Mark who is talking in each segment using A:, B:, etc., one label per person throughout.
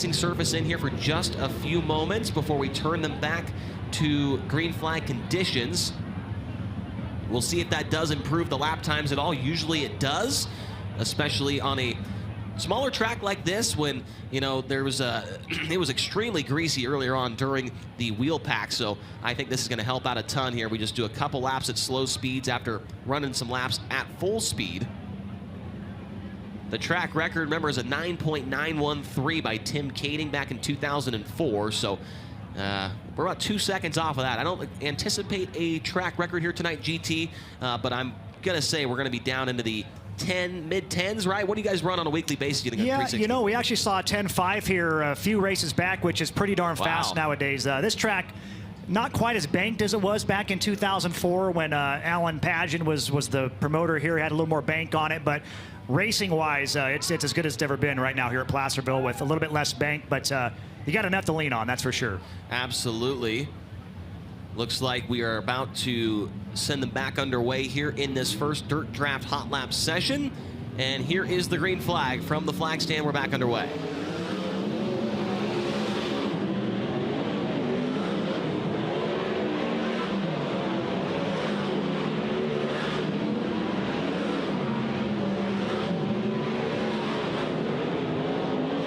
A: Surface in here for just a few moments before we turn them back to green flag conditions. We'll see if that does improve the lap times at all. Usually it does, especially on a smaller track like this when, you know, there was it was extremely greasy earlier on during the wheel pack. So I think this is going to help out a ton here. We just do a couple laps at slow speeds after running some laps at full speed. The track record, remember, is a 9.913 by Tim Kading back in 2004. So we're about 2 seconds off of that. I don't anticipate a track record here tonight, GT, but I'm going to say we're going to be down into the mid-10s, right? What do you guys run on a weekly basis? You think,
B: yeah, you know, we actually saw a 10.5 here a few races back, which is pretty darn fast nowadays. This track, not quite as banked as it was back in 2004 when Alan Pageant was the promoter here. He had a little more bank on it, but racing-wise, it's as good as it's ever been right now here at Placerville with a little bit less bank, but you got enough to lean on, that's for sure.
A: Absolutely. Looks like we are about to send them back underway here in this first Dirt Draft Hot Lap session. And here is the green flag from the flag stand. We're back underway.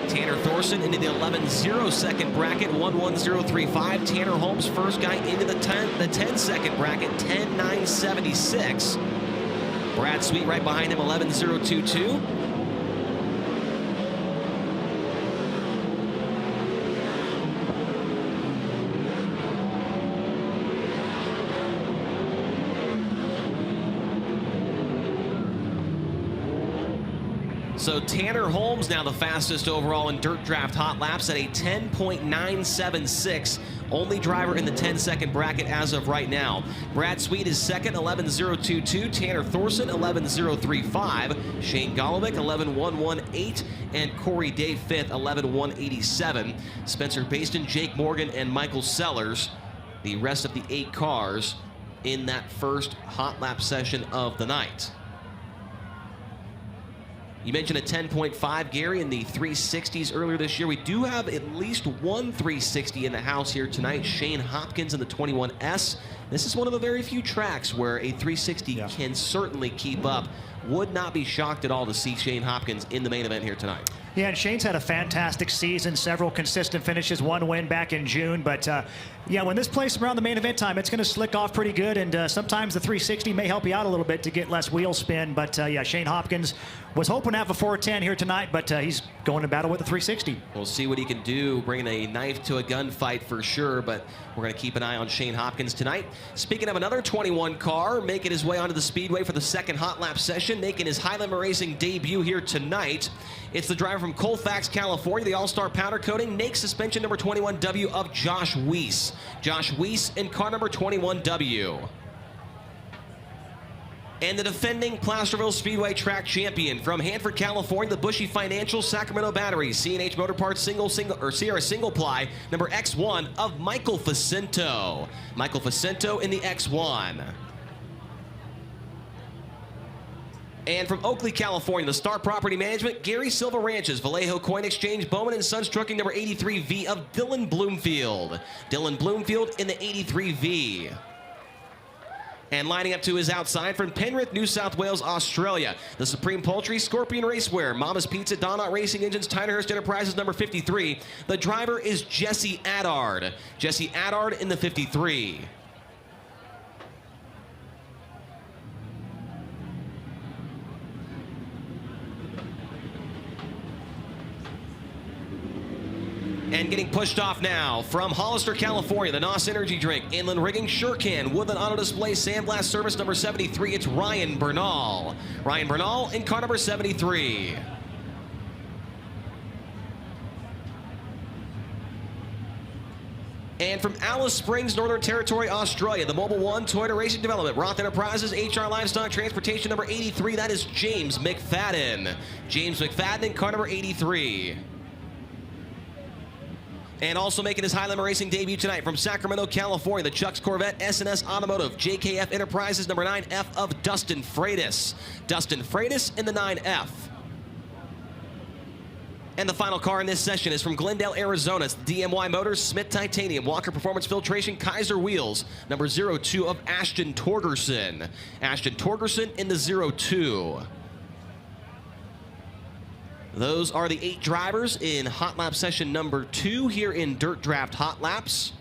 A: Tanner Thorson into the 11.0 second bracket, 1.1035. Tanner Holmes, first guy into the 10 second bracket, 10.976. Brad Sweet right behind him, 11.022. So Tanner Holmes now the fastest overall in Dirt Draft Hot Laps at a 10.976. Only driver in the 10-second bracket as of right now. Brad Sweet is second, 11.022. Tanner Thorson, 11.035. Shane Golovic, 11.118. And Corey Day fifth, 11.187. Spencer Baston, Jake Morgan, and Michael Sellers, the rest of the 8 cars in that first hot lap session of the night. You mentioned a 10.5, Gary, in the 360s earlier this year. We do have at least one 360 in the house here tonight. Shane Hopkins in the 21S. This is one of the very few tracks where a 360 can certainly keep up. Would not be shocked at all to see Shane Hopkins in the main event here tonight.
B: Yeah, and Shane's had a fantastic season, several consistent finishes, one win back in June. But, yeah, when this plays around the main event time, it's going to slick off pretty good. And sometimes the 360 may help you out a little bit to get less wheel spin. But, yeah, Shane Hopkins was hoping to have a 410 here tonight, but he's going to battle with the 360.
A: We'll see what he can do, bringing a knife to a gunfight for sure. But we're going to keep an eye on Shane Hopkins tonight. Speaking of another 21 car, making his way onto the Speedway for the second hot lap session, making his high limit racing debut here tonight. It's the driver from Colfax, California, the All-Star powder coating, NAKE suspension number 21W of Josh Weiss. Josh Weiss in car number 21W. And the defending Placerville Speedway track champion from Hanford, California, the Bushy Financial, Sacramento Batteries, C&H Motor Parts Sierra single ply number X1 of Michael Facento. Michael Facento in the X1. And from Oakley, California, the Star Property Management, Gary Silva Ranches, Vallejo Coin Exchange, Bowman & Sons Trucking number 83V of Dylan Bloomfield. Dylan Bloomfield in the 83V. And lining up to his outside from Penrith, New South Wales, Australia, the Supreme Poultry, Scorpion Raceware, Mama's Pizza, Donut Racing Engines, Tynerhurst Enterprises number 53. The driver is Jesse Addard. Jesse Addard in the 53. And getting pushed off now from Hollister, California, the NOS Energy Drink, Inland Rigging, Shurcan, Woodland Auto Display, Sandblast Service number 73. It's Ryan Bernal. Ryan Bernal in car number 73. And from Alice Springs, Northern Territory, Australia, the Mobile One, Toyota Racing Development, Roth Enterprises, HR Livestock Transportation number 83. That is James McFadden. James McFadden in car number 83. And also making his high limit racing debut tonight from Sacramento, California, the Chuck's Corvette, S&S Automotive, JKF Enterprises, number 9F of Dustin Freitas. Dustin Freitas in the 9F. And the final car in this session is from Glendale, Arizona. It's DMY Motors, Smith Titanium, Walker Performance Filtration, Kaiser Wheels, number 02 of Ashton Torgerson. Ashton Torgerson in the 02. Those are the 8 drivers in Hot Lap session number 2 here in Dirt Draft Hot Laps.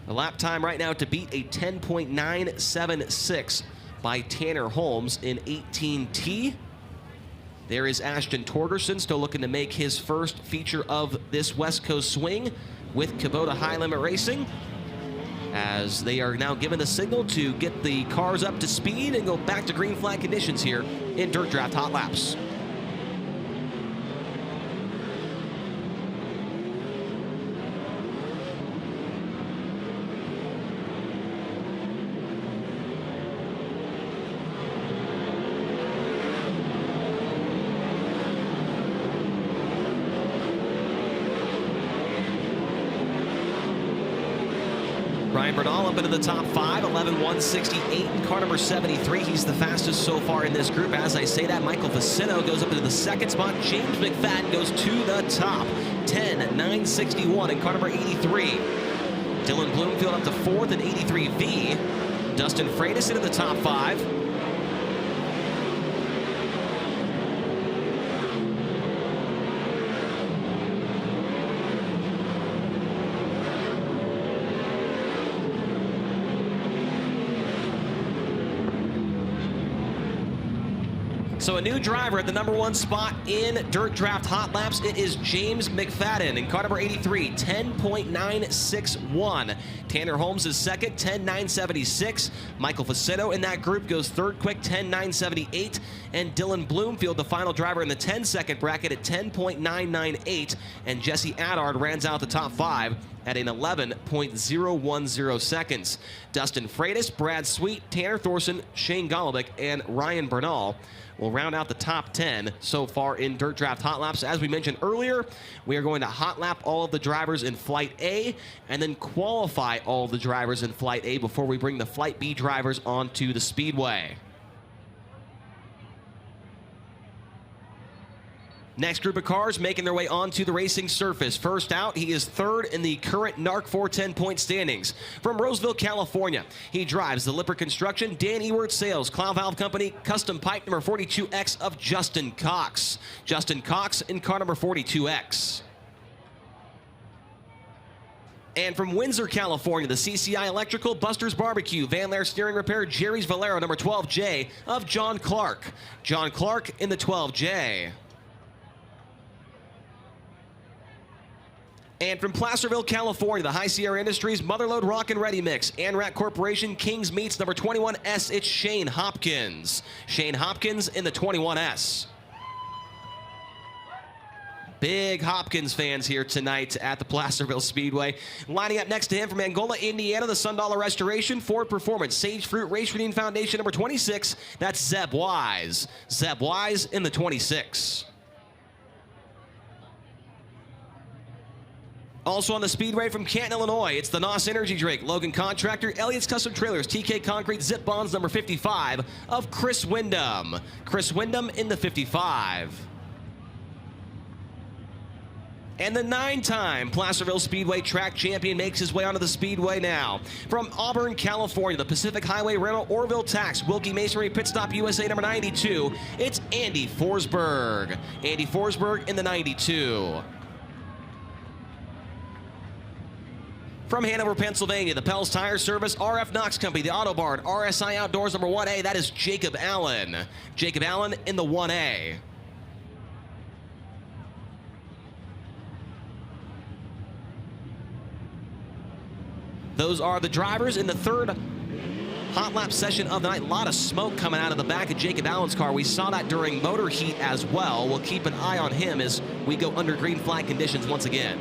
A: The lap time right now to beat a 10.976 by Tanner Holmes in 18T. There is Ashton Torgerson still looking to make his first feature of this West Coast swing with Kubota High Limit Racing, as they are now given the signal to get the cars up to speed and go back to green flag conditions here in Dirt Draft Hot Laps. Ryan Bernal up into the top 5, 11.168 in car number 73. He's the fastest so far in this group. As I say that, Michael Facino goes up into the 2nd spot. James McFadden goes to the top, 10.961 in car number 83. Dylan Bloomfield up to 4th in 83V. Dustin Freitas into the top 5. So a new driver at the number 1 spot in Dirt Draft Hot Laps. It is James McFadden in car number 83, 10.961. Tanner Holmes is 2nd, 10.976. Michael Facino in that group goes 3rd quick, 10.978. And Dylan Bloomfield, the final driver in the 10-second bracket at 10.998. And Jesse Adard rounds out the top 5 at an 11.010 seconds. Dustin Freitas, Brad Sweet, Tanner Thorson, Shane Golobic, and Ryan Bernal will round out the top 10 so far in Dirt Draft Hot Laps. As we mentioned earlier, we are going to hot lap all of the drivers in Flight A and then qualify all of the drivers in Flight A before we bring the Flight B drivers onto the Speedway. Next group of cars making their way onto the racing surface. First out, he is 3rd in the current NARC 410 point standings. From Roseville, California, he drives the Lipper Construction, Dan Ewert Sales, Cloud Valve Company, Custom Pipe number 42X of Justin Cox. Justin Cox in car number 42X. And from Windsor, California, the CCI Electrical, Buster's Barbecue, Van Lair Steering Repair, Jerry's Valero number 12J of John Clark. John Clark in the 12J. And from Placerville, California, the High Sierra Industries, Motherlode Rock and Ready Mix, Anrat Corporation, King's Meats, number 21S, it's Shane Hopkins. Shane Hopkins in the 21S. Big Hopkins fans here tonight at the Placerville Speedway. Lining up next to him from Angola, Indiana, the Sundollar Restoration, Ford Performance, Sage Fruit Race Reading Foundation, number 26, that's Zeb Wise. Zeb Wise in the 26. Also on the Speedway from Canton, Illinois, it's the NOS Energy Drake, Logan Contractor, Elliott's Custom Trailers, TK Concrete, Zip Bonds number 55 of Chris Wyndham. Chris Wyndham in the 55. And the 9-time Placerville Speedway track champion makes his way onto the Speedway now. From Auburn, California, the Pacific Highway Rental, Orville Tax, Wilkie Masonry, Pit Stop USA number 92, it's Andy Forsberg. Andy Forsberg in the 92. From Hanover, Pennsylvania, the Pels Tire Service, RF Knox Company, the Auto Barn, RSI Outdoors number 1A, that is Jacob Allen. Jacob Allen in the 1A. Those are the drivers in the 3rd hot lap session of the night. A lot of smoke coming out of the back of Jacob Allen's car. We saw that during motor heat as well. We'll keep an eye on him as we go under green flag conditions once again.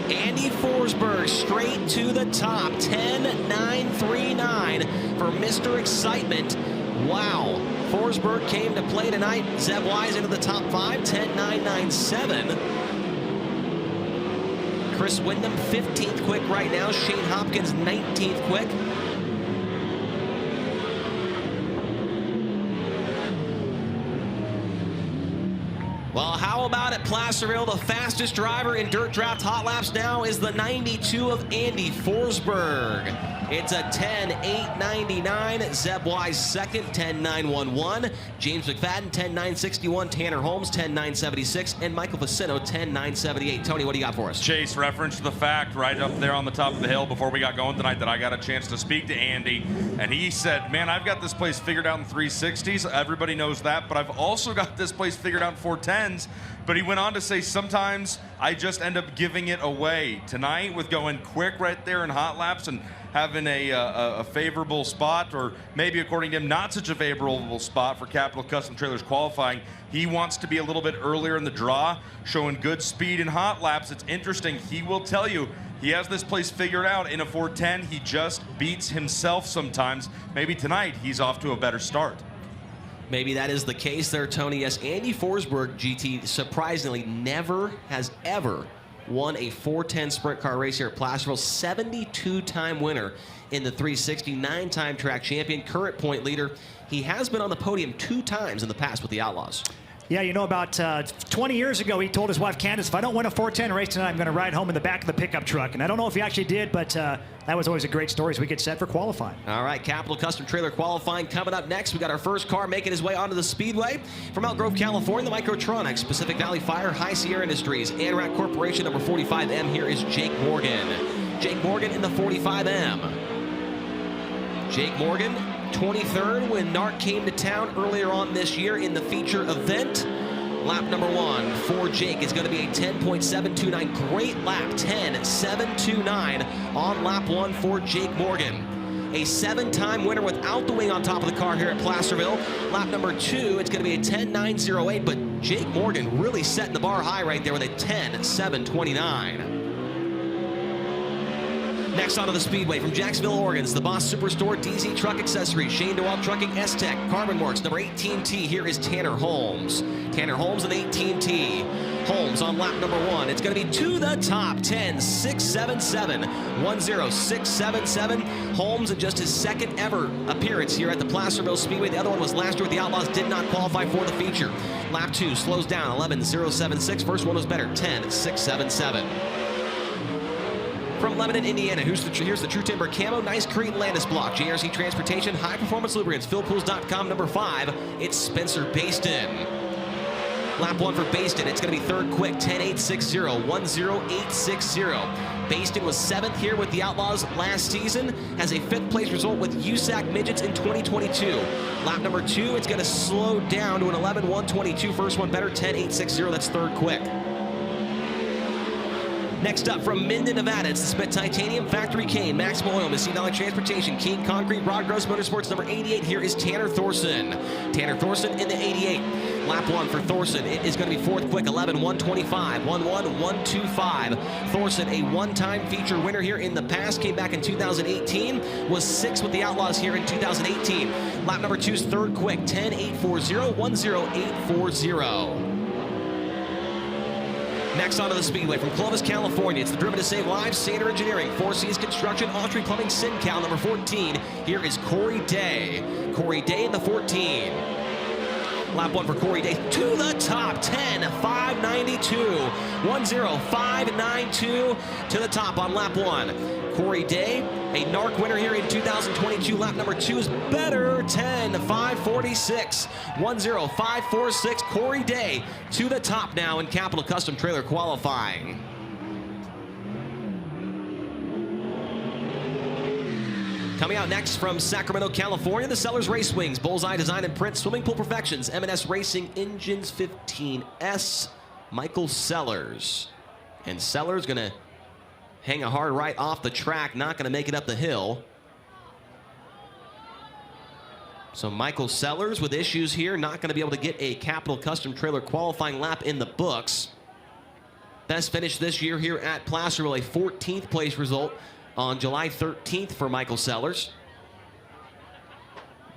A: Andy Forsberg straight to the top, 10.939 for Mr. Excitement. Wow, Forsberg came to play tonight. Zeb Wise into the top 5, 10.997. Chris Windham, 15th quick right now. Shane Hopkins, 19th quick. Well, how about at Placerville? The fastest driver in Dirt Draft Hot Laps now is the 92 of Andy Forsberg. It's a 10.899. Zeb Wise second, 10.911. James McFadden, 10.961. Tanner Holmes, 10.976. And Michael Vicino, 10.978. Tony, what do you got for us?
C: Chase referenced the fact right up there on the top of the hill before we got going tonight that I got a chance to speak to Andy. And he said, man, I've got this place figured out in 360s. Everybody knows that. But I've also got this place figured out in 410s. But he went on to say, sometimes I just end up giving it away. Tonight, with going quick right there in hot laps and having a favorable spot, or maybe according to him, not such a favorable spot for Capital Custom Trailers qualifying, he wants to be a little bit earlier in the draw, showing good speed in hot laps. It's interesting. He will tell you he has this place figured out in a 410. He just beats himself sometimes. Maybe tonight he's off to a better start.
A: Maybe that is the case there, Tony. Yes, Andy Forsberg, GT, surprisingly never has ever won a 410 sprint car race here at Placerville. 72-time winner in the 360, 9-time track champion, current point leader. He has been on the podium 2 times in the past with the Outlaws.
B: Yeah, you know, about 20 years ago, he told his wife, Candace, if I don't win a 410 race tonight, I'm going to ride home in the back of the pickup truck. And I don't know if he actually did, but that was always a great story as we get set for qualifying.
A: All right, Capital Custom Trailer qualifying coming up next. We got our first car making his way onto the Speedway. From Elk Grove, California, the Microtronics, Pacific Valley Fire, High Sierra Industries, ANRAC Corporation, number 45M. Here is Jake Morgan. Jake Morgan in the 45M. Jake Morgan, 23rd when NARC came to town earlier on this year in the feature event. Lap number 1 for Jake is going to be a 10.729. Great lap, 10.729 on lap 1 for Jake Morgan. A 7-time winner without the wing on top of the car here at Placerville. Lap number 2, it's going to be a 10.908, but Jake Morgan really setting the bar high right there with a 10.729. Next onto the Speedway from Jacksonville, Oregon, it's the Boss Superstore, DZ Truck Accessories, Shane DeWalt Trucking, S-Tech, Carbon Works, number 18T. Here is Tanner Holmes. Tanner Holmes, an 18T. Holmes on lap number 1. It's going to be to the top, 10.677. 10677. Holmes in just his second ever appearance here at the Placerville Speedway. The other one was last year with the Outlaws, did not qualify for the feature. Lap 2 slows down, 11.076. First one was better, 10.677. From Lebanon, Indiana, here's the True Timber Camo, nice Crete Landis block. JRC Transportation, High Performance Lubricants, philpools.com, number 5. It's Spencer Baston. Lap 1 for Baston. It's going to be third quick, 10.860, 10860. Baston was 7th here with the Outlaws last season, has a 5th place result with USAC Midgets in 2022. Lap number 2, it's going to slow down to an 11.122. First one better, 10.860. That's third quick. Next up from Minden, Nevada, it's the Smith Titanium Factory Cane, Maximum Oil, Mississippi Valley Transportation, King Concrete, Rod Gross Motorsports, number 88. Here is Tanner Thorson. Tanner Thorson in the 88. Lap 1 for Thorson. It is going to be fourth quick, 11.125, 11.125. Thorson, a one-time feature winner here in the past, came back in 2018, was 6th with the Outlaws here in 2018. Lap number 2's third quick, 10.840, 10840. Next onto the Speedway from Clovis, California, it's the Driven to Save Lives, Sander Engineering, Four Seas Construction, Austria Plumbing, SinCal, number 14. Here is Corey Day. Corey Day in the 14. Lap 1 for Corey Day, to the top, 10.592, 10592 to the top on lap 1. Corey Day, a NARC winner here in 2022. Lap number 2 is better, 10.546, 10546. Corey Day to the top now in Capital Custom Trailer qualifying. Coming out next from Sacramento, California, the Sellers Race Wings, Bullseye Design and Print, Swimming Pool Perfections, M&S Racing Engines 15S, Michael Sellers. And Sellers going to hang a hard right off the track, not going to make it up the hill. So Michael Sellers with issues here, not going to be able to get a Capital Custom Trailer qualifying lap in the books. Best finish this year here at Placerville, a 14th place result on July 13th for Michael Sellers.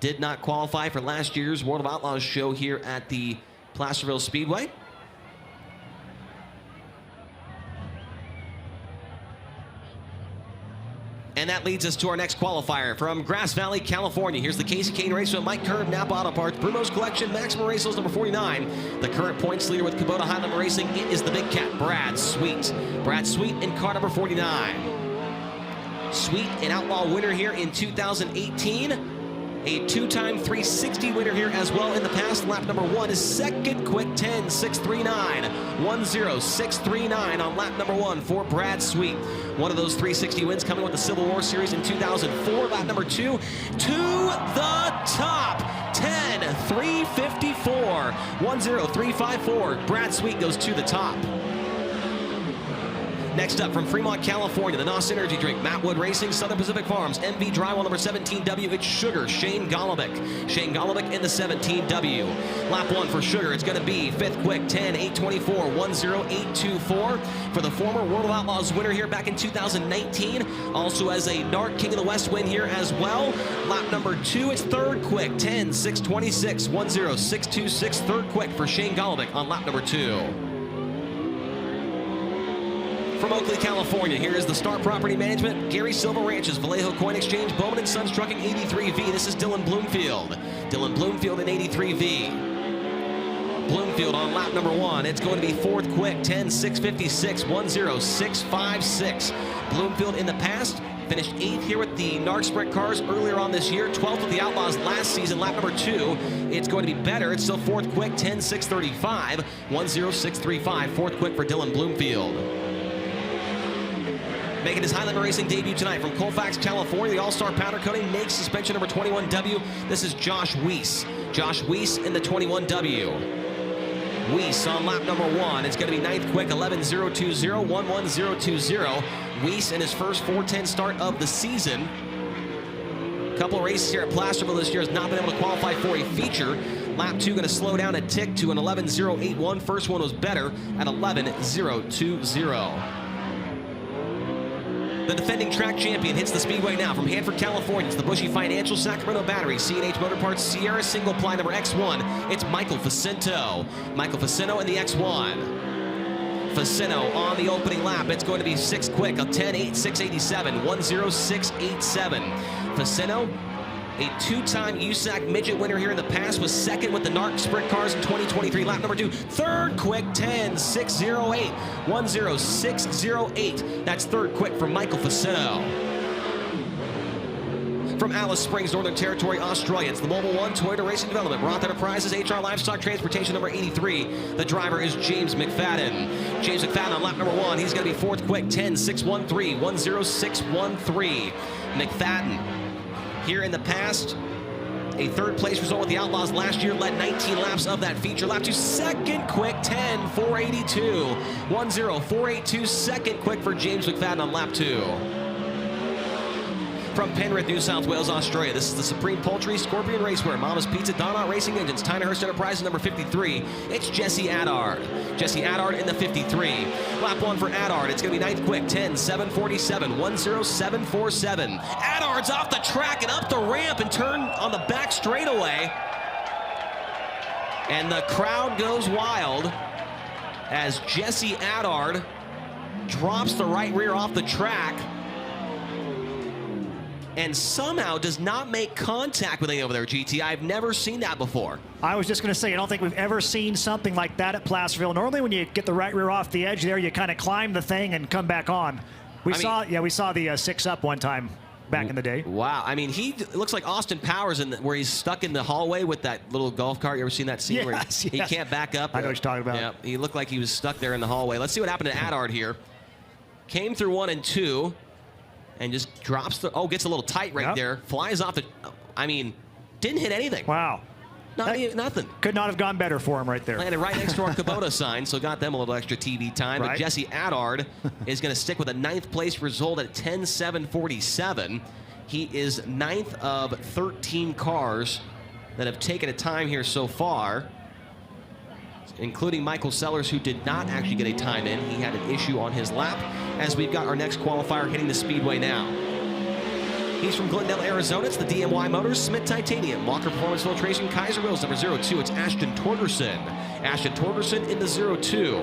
A: did not qualify for last year's World of Outlaws show here at the Placerville Speedway. And that leads us to our next qualifier from Grass Valley, California. Here's the Casey Kane race with Mike Curb, Napa Auto Parts, Bruno's Collection, Maximum Racers number 49. The current points leader with Kubota Highland Racing, it is the big cat, Brad Sweet. Brad Sweet in car number 49. Sweet, an Outlaw winner here in 2018. A two-time 360 winner here as well in the past. Lap number 1 is second quick 10.639. 1:06.39 on lap number 1 for Brad Sweet. One of those 360 wins coming with the Civil War Series in 2004. Lap number 2 to the top. 10.354. 1:03.54. Brad Sweet goes to the top. Next up from Fremont, California, the NOS Energy Drink, Matt Wood Racing, Southern Pacific Farms, MV Drywall number 17W, it's Sugar, Shane Golovic. Shane Golovic in the 17W. Lap 1 for Sugar, it's going to be 5th quick, 10.824, 1:08.24 for the former World of Outlaws winner here back in 2019. Also as a NARC King of the West win here as well. Lap number 2, it's 3rd quick, 10.626, 1:06.26, 3rd quick for Shane Golovic on lap number 2. From Oakley, California, here is the Star Property Management, Gary Silva Ranches, Vallejo Coin Exchange, Bowman & Sons Trucking 83V. This is Dylan Bloomfield. Dylan Bloomfield in 83V. Bloomfield on lap number 1. It's going to be 4th quick, 10.656, 1:06.56. Bloomfield in the past finished 8th here with the NARC Sprint cars earlier on this year, 12th with the Outlaws last season. Lap number 2, it's going to be better. It's still 4th quick, 10.635, 1:06.35. 4th quick for Dylan Bloomfield. Making his Highland Racing debut tonight from Colfax, California, the All-Star powder coating, naked suspension number 21W. This is Josh Weiss. Josh Weiss in the 21W. Weiss on lap number 1. It's going to be 9th quick, 11:020, 1:10.20. Weiss in his first 410 start of the season. A couple of races here at Placerville this year has not been able to qualify for a feature. Lap 2 going to slow down a tick to an 11:081. First one was better at 11:020. The defending track champion hits the Speedway now from Hanford, California. It's the Bushy Financial, Sacramento Battery, C&H Motor Parts, Sierra Single Ply number X1. It's Michael Facento. Michael Facento in the X1. Facento on the opening lap. It's going to be 6th quick, a 10.8687, 1:06.87. Facento, a two-time USAC midget winner here in the past, was 2nd with the NARC Sprint cars in 2023. Lap number 2, 3rd quick, 10.608, 1:06.08. That's 3rd quick for Michael Facento. From Alice Springs, Northern Territory, Australia, it's the Mobile One Toyota Racing Development, Roth Enterprises, HR Livestock Transportation number 83. The driver is James McFadden. James McFadden on lap number 1. He's going to be 4th quick, 10.613, 1:06.13. McFadden, here in the past, a 3rd place result with the Outlaws last year, led 19 laps of that feature. Lap 2, 2nd quick, 10.482, 1:04.82. 2nd quick for James McFadden on lap 2. From Penrith, New South Wales, Australia, this is the Supreme Poultry, Scorpion Racewear, Mama's Pizza, Donut Racing Engines, Tynehurst Enterprises number 53. It's Jesse Adard. Jesse Adard in the 53. Lap 1 for Adard. It's going to be 9th quick, 10.747, 1:07.47. Adard's off the track and up the ramp and turn on the back straightaway. And the crowd goes wild as Jesse Adard drops the right rear off the track and somehow does not make contact with anything over there, GT. I've never seen that before.
B: I was just going to say, I don't think we've ever seen something like that at Placerville. Normally when you get the right rear off the edge there, you kind of climb the thing and come back on. We saw the 6-up one time back in the day.
A: Wow. I mean, he looks like Austin Powers where he's stuck in the hallway with that little golf cart. You ever seen that scene where he can't back up?
B: I know what you're talking about.
A: Yeah, he looked like he was stuck there in the hallway. Let's see what happened to Adard here. Came through 1 and 2. And just drops gets a little tight right there. Flies off didn't hit anything.
B: Wow.
A: Nothing.
B: Could not have gone better for him right there.
A: Landed right next to our Kubota sign, so got them a little extra TV time. Right. But Jesse Adard is going to stick with a 9th place result at 10.747. He is 9th of 13 cars that have taken a time here so far, including Michael Sellers, who did not actually get a time in. He had an issue on his lap, as we've got our next qualifier hitting the Speedway now. He's from Glendale, Arizona. It's the DMY Motors, Smith Titanium, Walker Performance Filtration, Kaiser Wheels, number 02. It's Ashton Torgerson. Ashton Torgerson in the 02.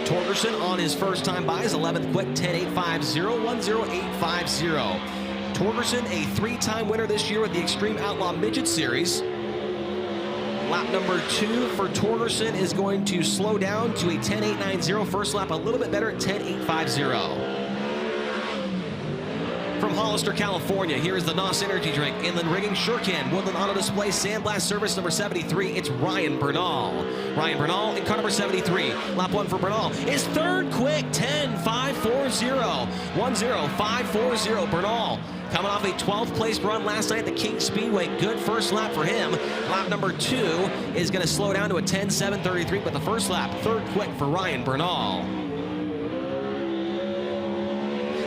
A: Torgerson on his first time by his 11th quick, 10.850, 10850. Torgerson, a 3-time winner this year with the Extreme Outlaw Midget Series. Lap number 2 for Torgerson is going to slow down to a 10.890. First lap a little bit better at 10.850. From Hollister, California, here is the NOS Energy Drink, Inland Rigging, Shurkan, Woodland Auto Display, Sandblast Service number 73. It's Ryan Bernal. Ryan Bernal in car number 73. Lap 1 for Bernal is third quick, 10.540. 10540. Bernal coming off a 12th place run last night at the King Speedway. Good first lap for him. Lap number 2 is going to slow down to a 10.733, but the first lap, third quick for Ryan Bernal.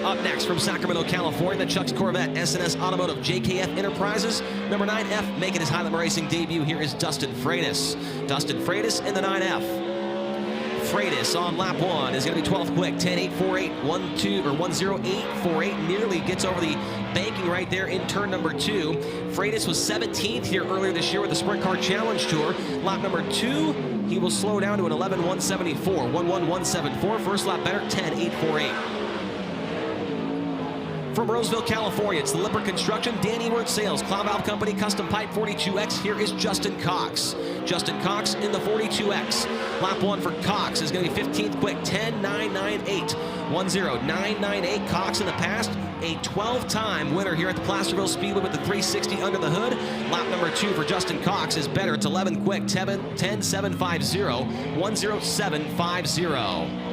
A: Up next from Sacramento, California, the Chuck's Corvette, SNS Automotive, JKF Enterprises. Number 9F making his Highland Racing debut. Here is Dustin Freitas. Dustin Freitas in the 9F. Freitas on lap 1 is going to be 12th quick, 10.848, 10848. Nearly gets over the banking right there in turn number 2. Freitas was 17th here earlier this year with the Sprint Car Challenge Tour. Lap number 2, he will slow down to an 11.174, 11.174. First lap better, 10.848. From Roseville, California, it's the Lipper Construction, Danny Word Sales, Cloud Valve Company, Custom Pipe 42X. Here is Justin Cox. Justin Cox in the 42X. Lap 1 for Cox is going to be 15th quick, 10.998. 10998. Cox in the past, a 12-time winner here at the Placerville Speedway with the 360 under the hood. Lap number 2 for Justin Cox is better. It's 11th quick, 10.750. 10750.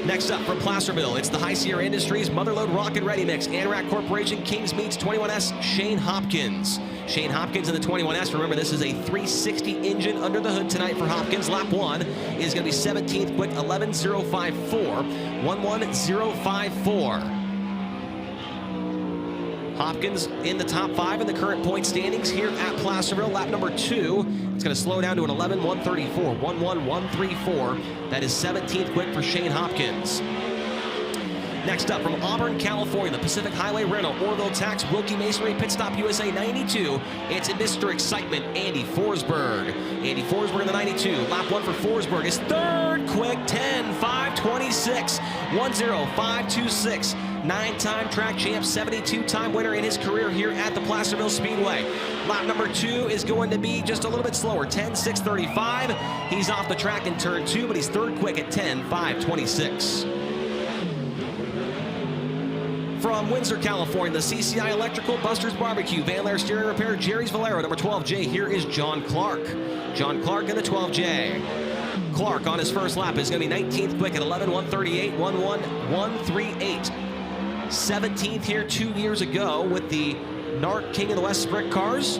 A: Next up from Placerville, it's the High Sierra Industries, Motherlode Rocket Ready Mix, Anorak Corporation, Kings Meats 21S, Shane Hopkins. Shane Hopkins in the 21S. Remember, this is a 360 engine under the hood tonight for Hopkins. Lap 1 is going to be 17th quick, 11.054, 11.054. Hopkins in the top 5 in the current point standings here at Placerville. Lap number 2, it's going to slow down to an 11.134, 11.134. That is 17th quick for Shane Hopkins. Next up from Auburn, California, the Pacific Highway Rental, Orville Tax, Wilkie Masonry, Pit Stop USA 92. It's Mr. Excitement, Andy Forsberg. Andy Forsberg in the 92. Lap 1 for Forsberg is third quick, 10.526, 10526. 9-time track champ, 72-time winner in his career here at the Placerville Speedway. Lap number 2 is going to be just a little bit slower, 10.635. He's off the track in turn 2, but he's third quick at 10.526. From Windsor, California, the CCI Electrical, Buster's Barbecue, Van Lair Steering Repair, Jerry's Valero, number 12J. Here is John Clark. John Clark in the 12J. Clark on his first lap is going to be 19th quick at 11.138, 11.138. 17th here 2 years ago with the NARC King of the West Sprint Cars.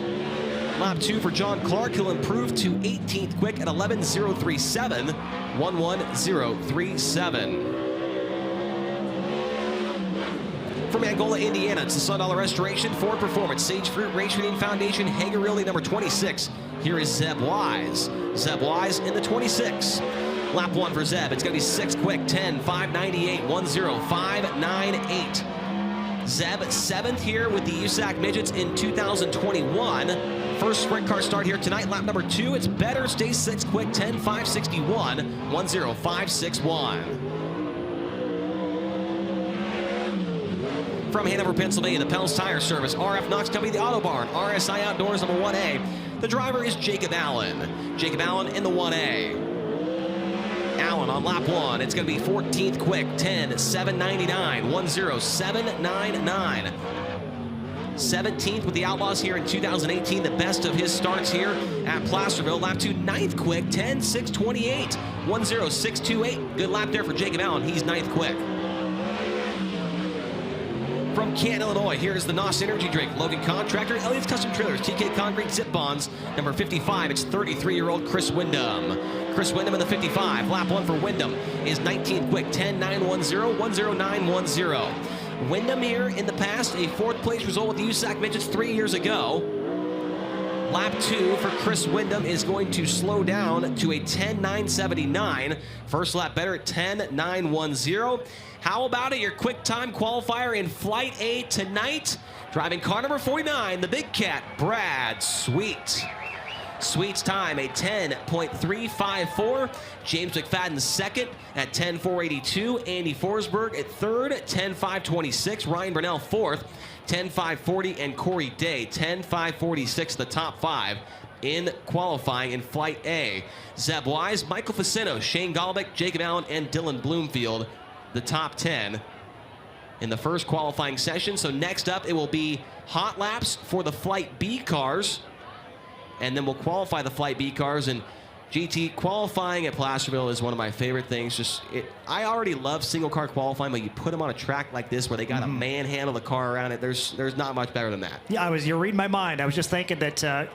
A: Lap 2 for John Clark. He'll improve to 18th quick at 11.037, 11.037. From Angola, Indiana, it's the Sundollar Restoration, Ford Performance, Sage Fruit, Race Shooting Foundation, Hagerilli, number 26. Here is Zeb Wise. Zeb Wise in the 26. Lap 1 for Zeb. It's going to be 6th quick, 10.598, 10598. Zeb 7th here with the USAC Midgets in 2021. First sprint car start here tonight. Lap number 2. It's better. Stays 6th quick, 10.561, 10561. From Hanover, Pennsylvania, the Pell's Tire Service, RF Knox Company, the Auto Barn, RSI Outdoors, number 1A. The driver is Jacob Allen. Jacob Allen in the 1A. Allen on lap 1. It's going to be 14th quick, 10.799, 10799. 17th with the Outlaws here in 2018, the best of his starts here at Placerville. Lap 2, 9th quick, 10.628, 10628. Good lap there for Jacob Allen. He's 9th quick. From Canton, Illinois, here's the NOS Energy Drink, Logan Contractor, Elliott's Custom Trailers, TK Concrete, Zip Bonds, number 55. It's 33-year-old Chris Wyndham. Chris Wyndham in the 55. Lap 1 for Wyndham is 19th quick, 10.910, 10910. Wyndham here in the past, a 4th place result with the USAC Midgets 3 years ago. Lap 2 for Chris Windham is going to slow down to a 10.979. First lap better at 10.910. How about it, your quick time qualifier in Flight A tonight? Driving car number 49, the Big Cat, Brad Sweet. Sweet's time, a 10.354. James McFadden second at 10.482. Andy Forsberg at third at 10.526. Ryan Burnell fourth, 10.540. And Corey Day, 10.546, the top 5 in qualifying in Flight A. Zeb Wise, Michael Facino, Shane Golobic, Jacob Allen, and Dylan Bloomfield, the top 10 in the first qualifying session. So next up, it will be hot laps for the Flight B cars. And then we'll qualify the Flight B cars. And GT, qualifying at Placerville is one of my favorite things. I already love single car qualifying, but you put them on a track like this where they got to manhandle the car around it. There's not much better than that.
B: Yeah, you're reading my mind. I was just thinking that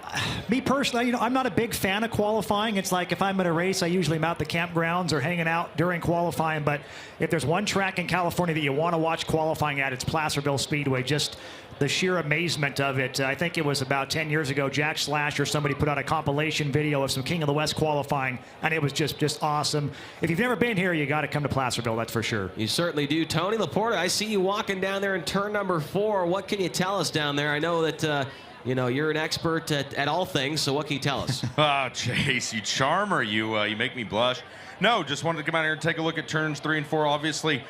B: me personally, I'm not a big fan of qualifying. It's like if I'm at a race, I usually am out the campgrounds or hanging out during qualifying. But if there's one track in California that you want to watch qualifying at, it's Placerville Speedway. Just the sheer amazement of it. I think it was about 10 years ago, Jack Slash or somebody put out a compilation video of some King of the West qualifying, and it was just awesome. If you've never been here, you got to come to Placerville, that's for sure.
A: You certainly do. Tony Laporta, I see you walking down there in turn number 4. What can you tell us down there? I know that you're an expert at all things, so what can you tell us?
C: Oh, Chase, you charmer. You make me blush. No, just wanted to come out here and take a look at turns 3 and 4. Obviously,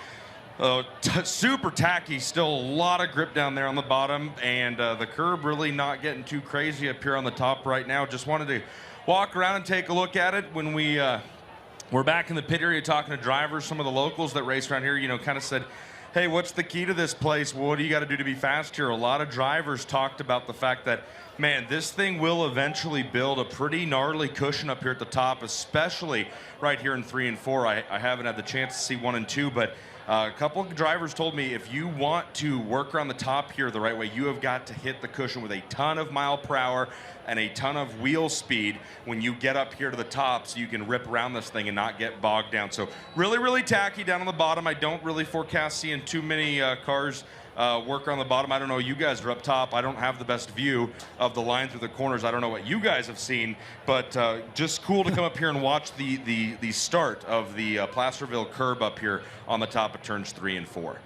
C: super tacky, still a lot of grip down there on the bottom, and the curb really not getting too crazy up here on the top right now. Just wanted to walk around and take a look at it. When we're back in the pit area talking to drivers, some of the locals that race around here, kind of said, hey, what's the key to this place? What do you got to do to be fast here? A lot of drivers talked about the fact that, man, this thing will eventually build a pretty gnarly cushion up here at the top, especially right here in 3 and 4. I haven't had the chance to see 1 and 2, but a couple of drivers told me if you want to work around the top here the right way, you have got to hit the cushion with a ton of mile per hour and a ton of wheel speed when you get up here to the top so you can rip around this thing and not get bogged down. So really, really tacky down on the bottom. I don't really forecast seeing too many cars work on the bottom. I don't know, you guys are up top. I don't have the best view of the line through the corners. I don't know what you guys have seen, but just cool to come up here and watch the start of the Placerville curb up here on the top of turns 3 and 4.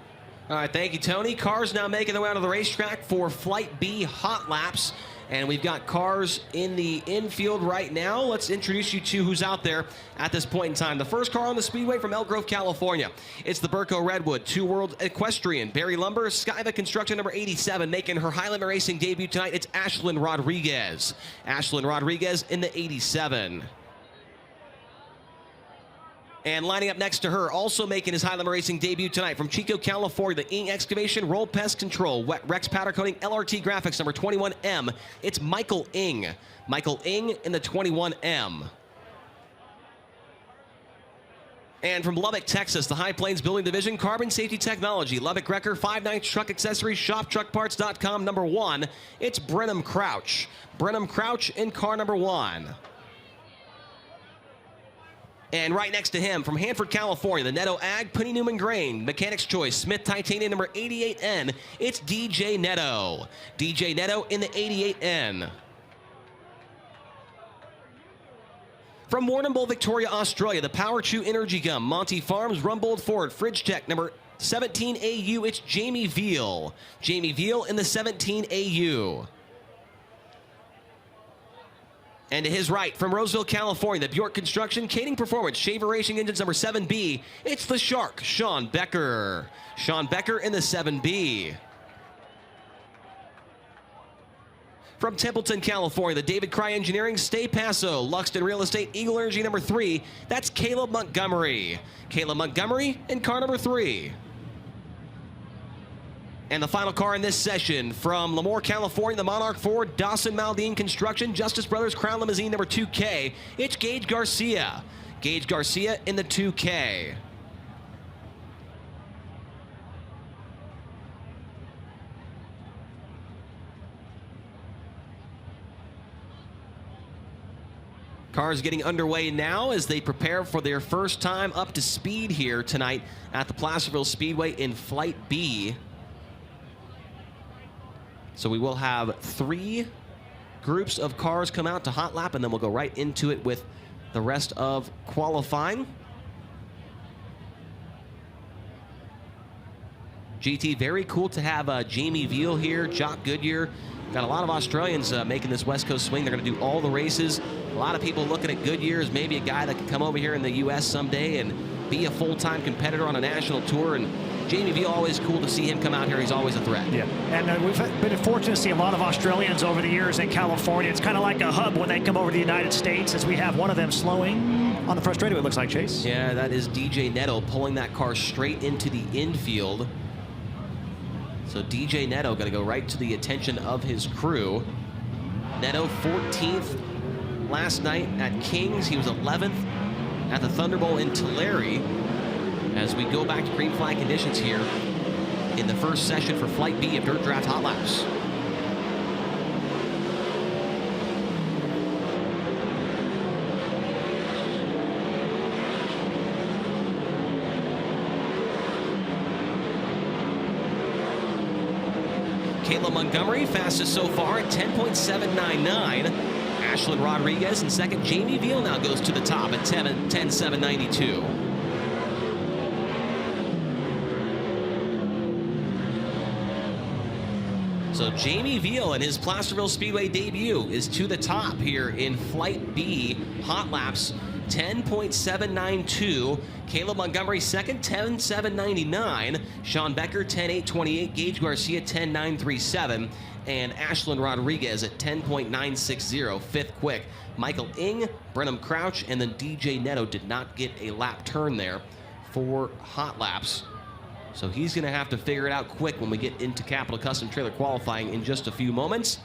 A: All right, thank you, Tony. Cars now making their way onto the racetrack for Flight B hot laps. And we've got cars in the infield right now. Let's introduce you to who's out there at this point in time. The first car on the Speedway from Elk Grove, California. It's the Burco Redwood 2 World Equestrian. Barry Lumber, Skyva Construction number 87, making her Highland Racing debut tonight. It's Ashlyn Rodriguez. Ashlyn Rodriguez in the 87. And lining up next to her, also making his Highland Racing debut tonight from Chico, California, the Ing Excavation, Roll Pest Control, Rex Powder Coating, LRT Graphics, number 21M. It's Michael Ing. Michael Ing in the 21M. And from Lubbock, Texas, the High Plains Building Division, Carbon Safety Technology, Lubbock Wrecker, 5/9 Truck Accessories, ShopTruckParts.com, number 1. It's Brenham Crouch. Brenham Crouch in car number 1. And right next to him, from Hanford, California, the Netto Ag, Penny Newman Grain, Mechanic's Choice, Smith Titanium number 88N, it's DJ Netto. DJ Netto in the 88N. From Warrnambool, Victoria, Australia, the Power Chew Energy Gum, Monty Farms, Rumbold Ford, Fridge Tech number 17AU, it's Jamie Veal. Jamie Veal in the 17AU. And to his right, from Roseville, California, the Bjork Construction, Kading Performance, Shaver Racing Engines number 7B, it's the Shark, Sean Becker. Sean Becker in the 7B. From Templeton, California, the David Cry Engineering, Stay Paso, Luxton Real Estate, Eagle Energy number 3, that's Caleb Montgomery. Caleb Montgomery in car number 3. And the final car in this session from Lemoore, California, the Monarch Ford, Dawson Maldine Construction, Justice Brothers Crown Limousine number 2K. It's Gage Garcia. Gage Garcia in the 2K. Cars getting underway now as they prepare for their first time up to speed here tonight at the Placerville Speedway in Flight B. So we will have 3 groups of cars come out to hot lap, and then we'll go right into it with the rest of qualifying. GT, very cool to have Jamie Veal here, Jock Goodyear. Got a lot of Australians making this West Coast swing. They're going to do all the races. A lot of people looking at Goodyear as maybe a guy that could come over here in the U.S. someday and be a full-time competitor on a national tour. And Jamie Veal, always cool to see him come out here. He's always a threat.
B: Yeah, and we've been fortunate to see a lot of Australians over the years in California. It's kind of like a hub when they come over to the United States, as we have one of them slowing on the front straightaway, it looks like, Chase.
A: Yeah, that is DJ Neto pulling that car straight into the infield. So DJ Neto going to go right to the attention of his crew. Neto 14th last night at Kings. He was 11th at the Thunder Bowl in Tulare. As we go back to green flag conditions here in the first session for Flight B of Dirt Draft Hot Laps. Kayla Montgomery, fastest so far at 10.799. Ashlyn Rodriguez in second. Jamie Veal now goes to the top at 10.792. So Jamie Veal in his Placerville Speedway debut is to the top here in Flight B hot laps. 10.792. Caleb Montgomery second, 10.799. Sean Becker, 10.828. Gage Garcia, 10.937. And Ashlyn Rodriguez at 10.960, fifth quick. Michael Ing, Brenham Crouch, and then DJ Neto did not get a lap turn there for hot laps. So he's going to have to figure it out quick when we get into Capital Custom Trailer qualifying in just a few moments.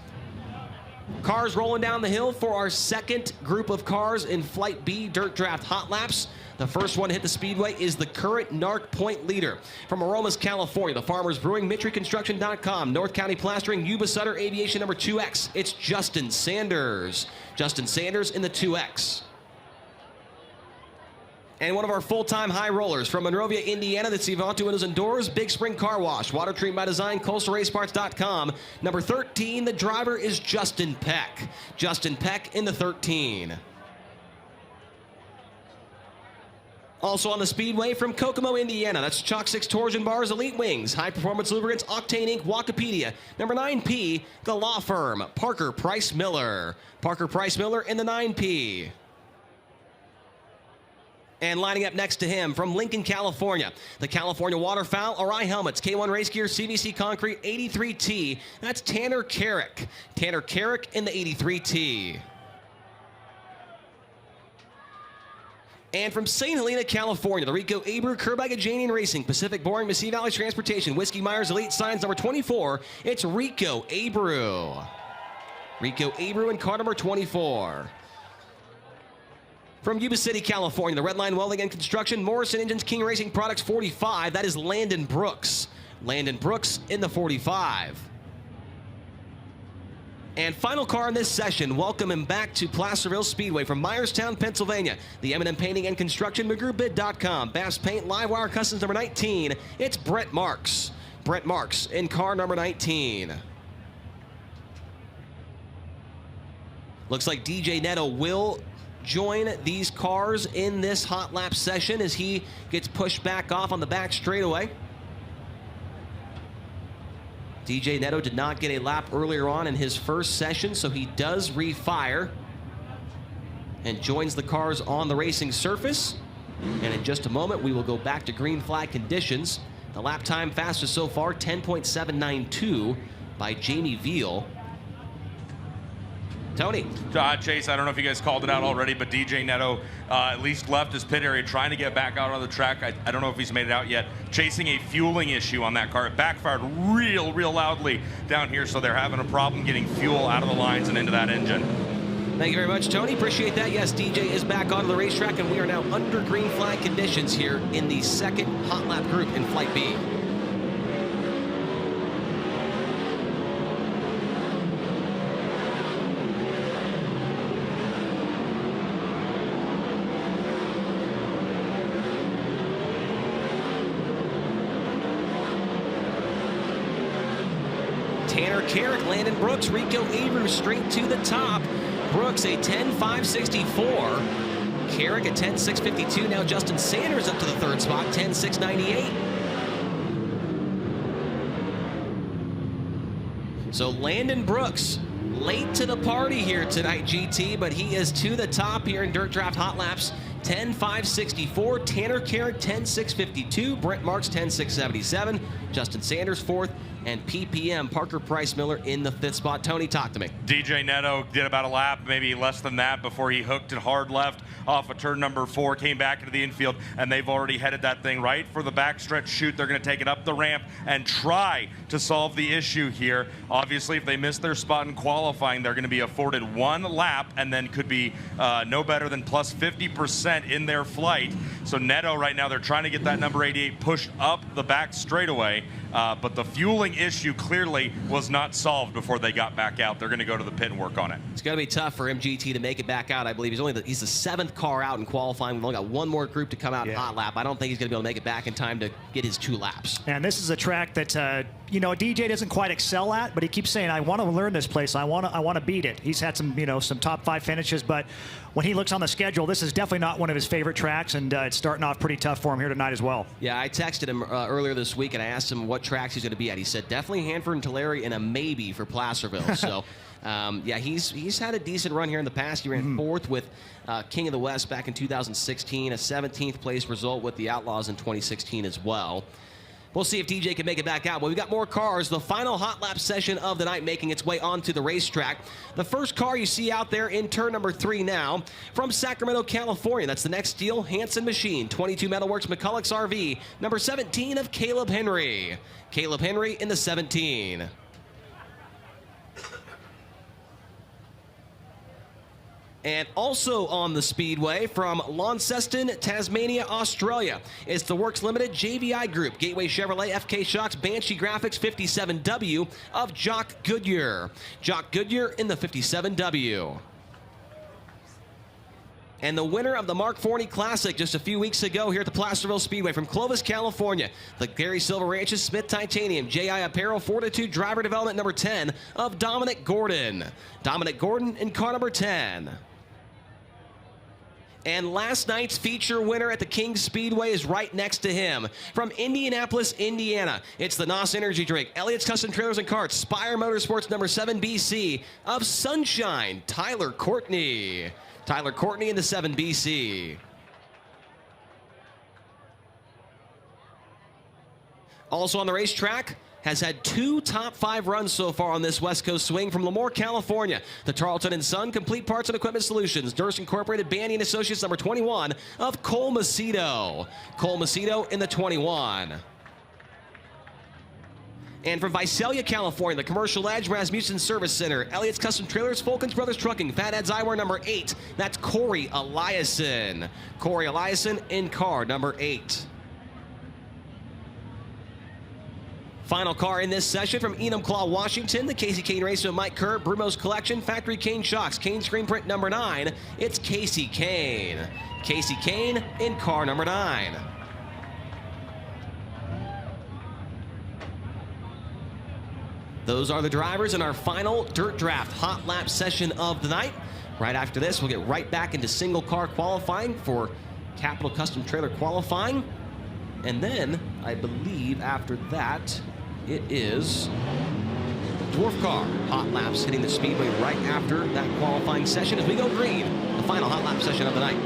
A: Cars rolling down the hill for our second group of cars in Flight B Dirt Draft Hot Laps. The first one to hit the Speedway is the current NARC point leader. From Aromas, California, the Farmers Brewing, MitcheryConstruction.com, North County Plastering, Yuba Sutter Aviation number 2X. It's Justin Sanders. Justin Sanders in the 2X. And one of our full-time high rollers from Monrovia, Indiana, that's Ivanto Windows and Doors, Big Spring Car Wash, Water Treatment by Design, CoastalRaceParts.com. Number 13, the driver is Justin Peck. Justin Peck in the 13. Also on the Speedway from Kokomo, Indiana, that's Chalk 6 Torsion Bars, Elite Wings, High Performance Lubricants, Octane Inc., Wikipedia. Number 9P, the law firm, Parker Price Miller. Parker Price Miller in the 9P. And lining up next to him from Lincoln, California, the California Waterfowl, Arai Helmets, K1 Race Gear, CVC Concrete, 83T. That's Tanner Carrick. Tanner Carrick in the 83T. And from St. Helena, California, the Rico Abreu, Kerbagajanian Racing, Pacific Boring, Massey Valley Transportation, Whiskey Myers Elite Signs, number 24. It's Rico Abreu. Rico Abreu in car number 24. From Yuba City, California, the Red Line Welding and Construction, Morrison Engines, King Racing Products, 45. That is Landon Brooks. Landon Brooks in the 45. And final car in this session, welcome him back to Placerville Speedway from Myerstown, Pennsylvania. The M&M Painting and Construction, McGrewBid.com, Bass Paint, Livewire Customs number 19. It's Brett Marks. Brett Marks in car number 19. Looks like DJ Neto will join these cars in this hot lap session as he gets pushed back off on the back straightaway. DJ Neto did not get a lap earlier on in his first session, so he does refire and joins the cars on the racing surface. And in just a moment, we will go back to green flag conditions. The lap time fastest so far, 10.792 by Jamie Veal. Tony.
C: Chase, I don't know if you guys called it out already, but DJ Neto at least left his pit area trying to get back out on the track. I don't know if he's made it out yet. Chasing a fueling issue on that car. It backfired real loudly down here, so they're having a problem getting fuel out of the lines and into that engine.
A: Thank you very much, Tony. Appreciate that. Yes, DJ is back onto the racetrack, and we are now under green flag conditions here in the second hot lap group in Flight B. Tanner Carrick, Landon Brooks, Rico Avery straight to the top. Brooks a 10.564. Carrick a 10.652. Now Justin Sanders up to the third spot, 10.698. So Landon Brooks late to the party here tonight, GT, but he is to the top here in Dirt Draft Hot Laps. 10.564. Tanner Carrick 10.652. Brent Marks 10.677. Justin Sanders fourth. And PPM, Parker Price Miller in the fifth spot. Tony, talk to me.
C: DJ Neto did about a lap, maybe less than that, before he hooked it hard left off of turn number 4, came back into the infield, and they've already headed that thing right for the backstretch chute. They're going to take it up the ramp and try to solve the issue here. Obviously, if they miss their spot in qualifying, they're going to be afforded 1 lap and then could be no better than plus 50% in their flight. So Neto right now, they're trying to get that number 88 pushed up the back straightaway, but the fueling issue clearly was not solved before they got back out. They're going to go to the pit and work on it.
A: It's going to be tough for MGT to make it back out. I believe he's the 7th car out in qualifying. We've only got one more group to come out in hot lap. I don't think he's going to be able to make it back in time to get his 2 laps.
B: And this is a track that DJ doesn't quite excel at, but he keeps saying, "I want to learn this place. I want to beat it." He's had some some top 5 finishes, but when he looks on the schedule, this is definitely not one of his favorite tracks, and it's starting off pretty tough for him here tonight as well.
A: Yeah, I texted him earlier this week, and I asked him what tracks he's going to be at. He said definitely Hanford and Tulare, and a maybe for Placerville. So, yeah, he's had a decent run here in the past. He ran 4th with King of the West back in 2016, a 17th place result with the Outlaws in 2016 as well. We'll see if DJ can make it back out. Well, we've got more cars. The final hot lap session of the night making its way onto the racetrack. The first car you see out there in turn number 3 now from Sacramento, California. That's the Next Steel Hanson Machine. 22 Metalworks McCulloch's RV. Number 17 of Caleb Henry. Caleb Henry in the 17. And also on the Speedway from Launceston, Tasmania, Australia, it's the Works Limited JVI Group, Gateway Chevrolet, FK Shocks, Banshee Graphics 57W of Jock Goodyear. Jock Goodyear in the 57W. And the winner of the Mark Forney Classic just a few weeks ago here at the Placerville Speedway from Clovis, California, the Gary Silver Ranches Smith Titanium JI Apparel Fortitude Driver Development number 10 of Dominic Gordon. Dominic Gordon in car number 10. And last night's feature winner at the King Speedway is right next to him. From Indianapolis, Indiana, it's the NOS Energy Drink, Elliott's Custom Trailers and Carts, Spire Motorsports number 7 BC of Sunshine, Tyler Courtney. Tyler Courtney in the 7 BC. Also on the racetrack, has had 2 top 5 runs so far on this West Coast swing from Lemoore, California. The Tarleton & Son Complete Parts and Equipment Solutions, Durst Incorporated, Bandy & Associates number 21 of Cole Macedo. Cole Macedo in the 21. And from Visalia, California, the Commercial Edge, Rasmussen Service Center, Elliott's Custom Trailers, Fulkins Brothers Trucking, Fatheads Eyewear number 8. That's Corey Eliason. Corey Eliason in car number 8. Final car in this session from Enumclaw, Washington, the Casey Kane Racer Mike Kerr, Brumo's Collection, Factory Kane Shocks, Kane Screen Print number 9. It's Casey Kane. Casey Kane in car number 9. Those are the drivers in our final Dirt Draft Hot Lap session of the night. Right after this, we'll get right back into single car qualifying for Capital Custom Trailer qualifying. And then, I believe after that, it is Dwarf Car Hot Laps hitting the Speedway right after that qualifying session as we go green, the final Hot Lap session of the night.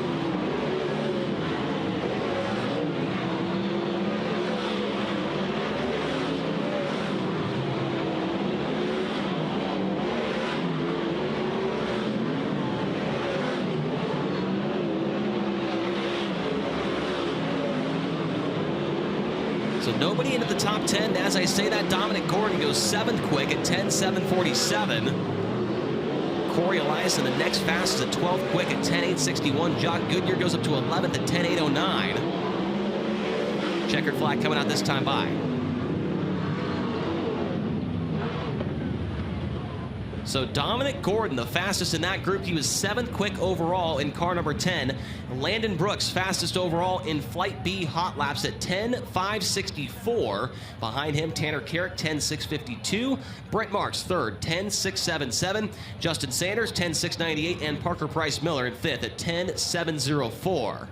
A: So nobody into the top 10. As I say that, Dominic Gordon goes 7th quick at 10.747. Corey Eliason, the next fastest at 12th quick at 10.861. Jock Goodyear goes up to 11th at 10.809. Checkered flag coming out this time by. So Dominic Gordon, the fastest in that group. He was 7th quick overall in car number 10. Landon Brooks, fastest overall in Flight B hot laps at 10:5.64. Behind him, Tanner Carrick, 10:6.52. Brent Marks, 3rd, 10:6.77. Justin Sanders, 10:6.98. And Parker Price Miller in 5th at 10:7.04.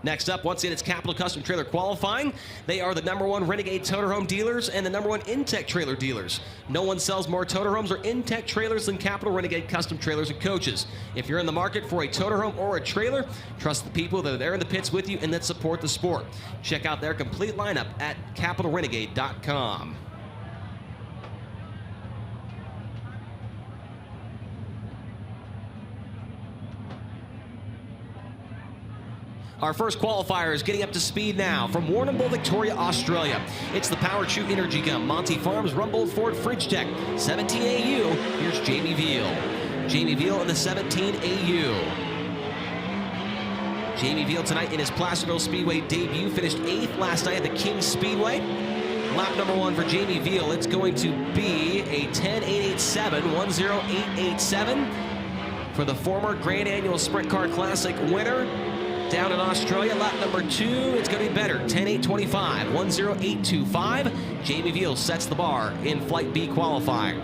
A: Next up, once again, it's Capital Custom Trailer qualifying. They are the #1 Renegade Toterhome dealers and the #1 Intech trailer dealers. No one sells more Toterhomes or Intech trailers than Capital Renegade Custom Trailers and Coaches. If you're in the market for a Toterhome or a trailer, trust the people that are there in the pits with you and that support the sport. Check out their complete lineup at capitalrenegade.com. Our first qualifier is getting up to speed now from Warrnambool, Victoria, Australia. It's the Power Chew Energy Gum, Monty Farms, Rumbold Ford Fridge Tech, 17 AU. Here's Jamie Veal. Jamie Veal in the 17 AU. Jamie Veal tonight in his Placerville Speedway debut, finished 8th last night at the King Speedway. Lap #1 for Jamie Veal, it's going to be a 10.887, 10887 for the former Grand Annual Sprint Car Classic winner. Down in Australia, lap #2, it's going to be better. 10.825, 10825. Jamie Veal sets the bar in Flight B qualifying.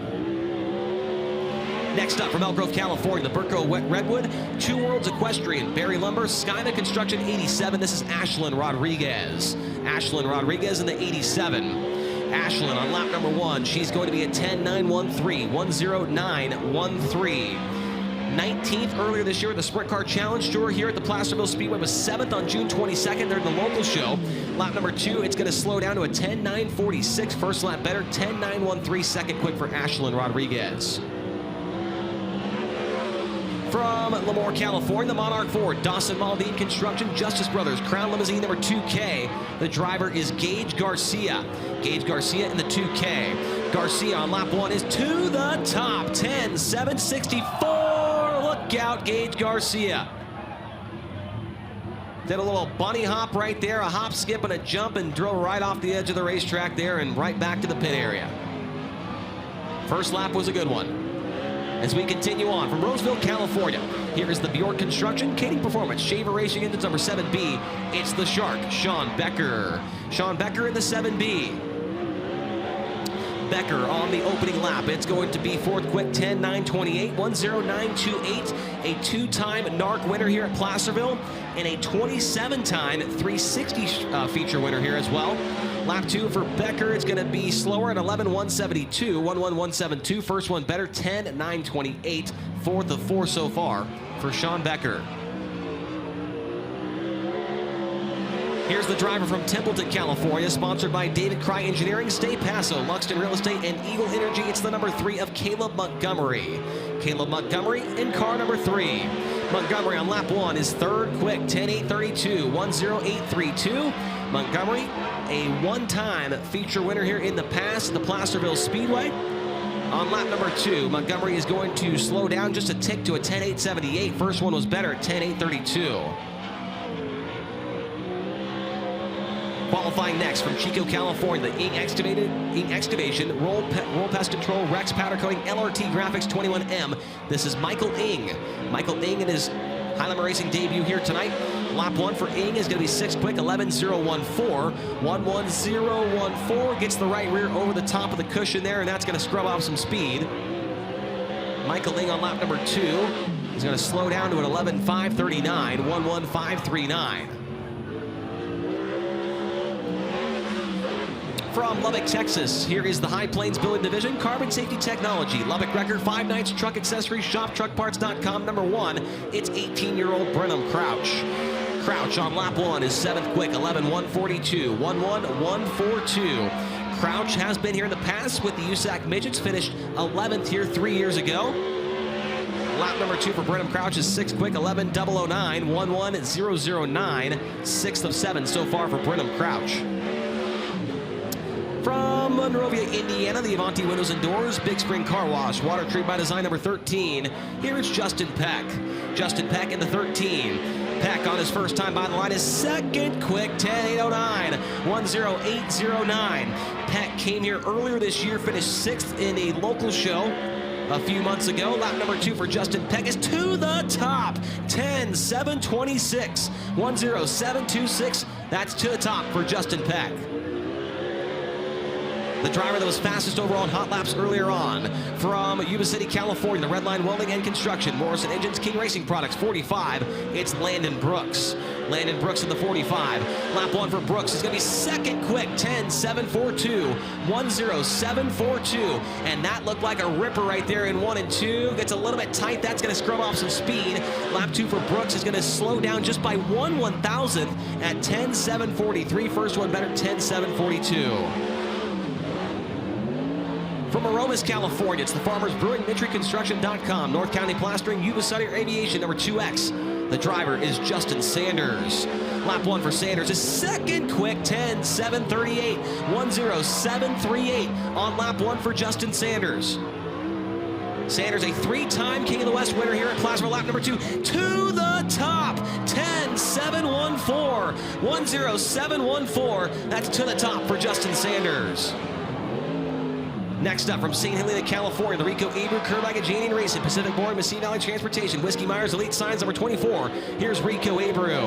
A: Next up from Elk Grove, California, the Burco Redwood, Two Worlds Equestrian, Barry Lumber, Skyna Construction 87. This is Ashlyn Rodriguez. Ashlyn Rodriguez in the 87. Ashlyn on lap #1, she's going to be a 10.913, 10913. 19th earlier this year at the Sprint Car Challenge Tour here at the Placerville Speedway, was 7th on June 22nd. They're in the local show. Lap #2, it's going to slow down to a 10.946. First lap better, 10.913. Second quick for Ashlyn Rodriguez. From Lemoore, California, the Monarch Ford, Dawson Maldine Construction, Justice Brothers, Crown Limousine number 2K. The driver is Gage Garcia. Gage Garcia in the 2K. Garcia on lap 1 is to the top, 10.764. Look out, Gage Garcia. Did a little bunny hop right there, a hop, skip, and a jump, and drove right off the edge of the racetrack there and right back to the pit area. First lap was a good one. As we continue on from Roseville, California, here is the Bjork Construction, Kading Performance, Shaver Racing Engines number 7B. It's the Shark, Sean Becker. Sean Becker in the 7B. Becker on the opening lap. It's going to be 4th quick, 10.928, 10928. A 2-time NARC winner here at Placerville and a 27-time 360 feature winner here as well. Lap 2 for Becker, it's going to be slower at 11.172, 11172. First one better, 10.928. 4th of 4 so far for Sean Becker. Here's the driver from Templeton, California, sponsored by David Cry Engineering, Stay Paso, Luxton Real Estate, and Eagle Energy. It's the number 3 of Caleb Montgomery. Caleb Montgomery in car number 3. Montgomery on lap 1 is 3rd quick, 10.832, 10832. Montgomery, a 1-time feature winner here in the past, the Placerville Speedway. On lap #2, Montgomery is going to slow down just a tick to a 10.878. First one was better at 10.832. Qualifying next from Chico, California, the Ing Excavation, Roll Pest Control, Rex Powder Coating, LRT Graphics 21M. This is Michael Ing. Michael Ing in his Highland Racing debut here tonight. Lap 1 for Ing is going to be 6th quick, 11.014, 11014. Gets the right rear over the top of the cushion there, and that's going to scrub off some speed. Michael Ing on lap #2 is going to slow down to an 11.539, 11539. From Lubbock, Texas, here is the High Plains Building Division, Carbon Safety Technology, Lubbock Record, 5 Nights, Truck Accessories, Shop, TruckParts.com, #1. It's 18-year-old Brenham Crouch. Crouch on lap 1 is 7th quick, 11.142, 11142. Crouch has been here in the past with the USAC Midgets, finished 11th here 3 years ago. Lap #2 for Brenham Crouch is 6th quick, 11.009, 11009. 6th of 7 so far for Brenham Crouch. From Monrovia, Indiana, the Avanti Windows and Doors, Big Spring Car Wash, Water Treat by Design number 13. Here is Justin Peck. Justin Peck in the 13. Peck on his first time by the line is second quick, 10.809, 10809. Peck came here earlier this year, finished 6th in a local show a few months ago. Lap number 2 for Justin Peck is to the top, 10.726, 10726. That's to the top for Justin Peck. The driver that was fastest overall in hot laps earlier on. From Yuba City, California, the Red Line Welding and Construction, Morrison Engines, King Racing Products, 45. It's Landon Brooks. Landon Brooks in the 45. Lap 1 for Brooks is going to be second quick, 10.742, 10742. And that looked like a ripper right there in 1 and 2. Gets a little bit tight. That's going to scrub off some speed. Lap 2 for Brooks is going to slow down just by 1/1000th at 10.743. First one better, 10.742. From Aromas, California, it's the Farmers Brewing, MitcheryConstruction.com, North County Plastering, Yuba Sutter Aviation, number 2X. The driver is Justin Sanders. Lap 1 for Sanders is second quick, 10.738, 10738 on lap 1 for Justin Sanders. Sanders, a 3-time King of the West winner here at Placerville, lap number 2, to the top, 10.714, 10714. That's to the top for Justin Sanders. Next up, from St. Helena, California, the Rico Abreu Curb Janie Racing, Pacific Board, Messina Valley Transportation, Whiskey Myers Elite Signs number 24. Here's Rico Abreu.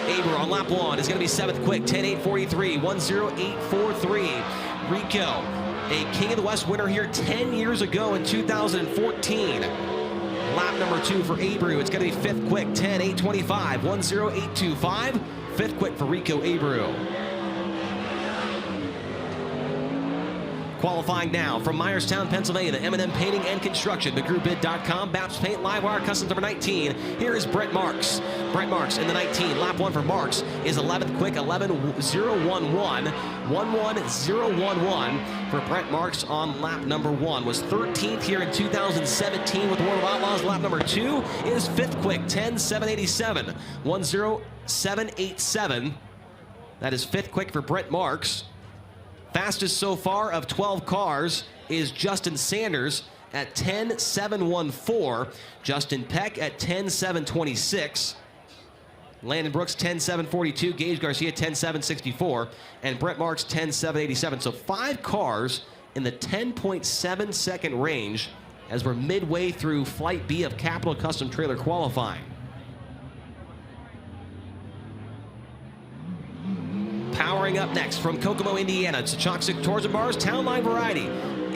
A: Abreu on lap 1 is going to be 7th quick, 10.843, 10843. Rico, a King of the West winner here 10 years ago in 2014. Lap number 2 for Abreu, it's going to be 5th quick, 10.825, 10825. 5th quick for Rico Abreu. Qualifying now from Myerstown, Pennsylvania, the M&M Painting and Construction, McGrewBid.com, Baps Paint, Livewire, Customs number 19. Here is Brett Marks. Brett Marks in the 19. Lap 1 for Marks is 11th quick, 11.011, 11011 for Brett Marks on lap number 1. Was 13th here in 2017 with the World of Outlaws. Lap number 2 is 5th quick, 10.787, 10787. That is 5th quick for Brett Marks. Fastest so far of 12 cars is Justin Sanders at 10.714. Justin Peck at 10.726. Landon Brooks 10.742. Gage Garcia 10.764. And Brett Marks 10.787. So 5 cars in the 10.7 second range as we're midway through Flight B of Capital Custom Trailer qualifying. Powering up next from Kokomo, Indiana, it's the Choxic Tours and Bars Town Line Variety.